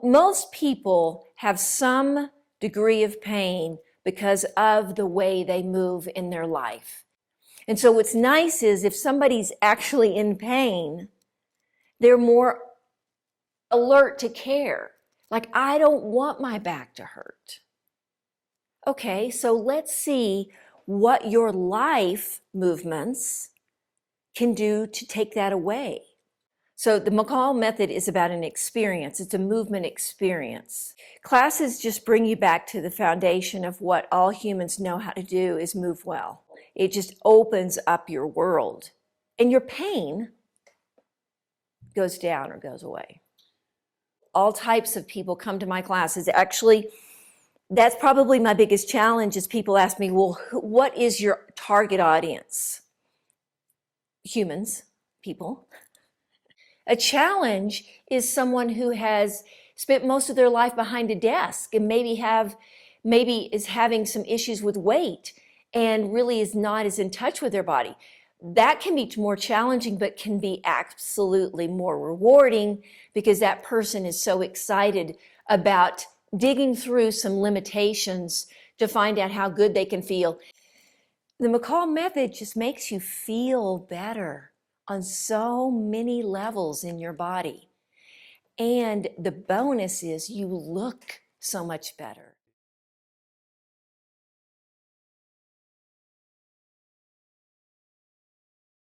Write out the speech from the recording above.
Most people have some degree of pain because of the way they move in their life. And so what's nice is if somebody's actually in pain, they're more alert to care. Like, I don't want my back to hurt. Okay, so let's see what your life movements can do to take that away. So the McCall Method is about an experience. It's a movement experience. Classes just bring you back to the foundation of what all humans know how to do is move well. It just opens up your world. And your pain goes down or goes away. All types of people come to my classes. Actually, that's probably my biggest challenge is people ask me, well, what is your target audience? Humans, people. A challenge is someone who has spent most of their life behind a desk and maybe is having some issues with weight and really is not as in touch with their body. That can be more challenging, but can be absolutely more rewarding because that person is so excited about digging through some limitations to find out how good they can feel. The McCall Method just makes you feel better on so many levels in your body. And the bonus is you look so much better.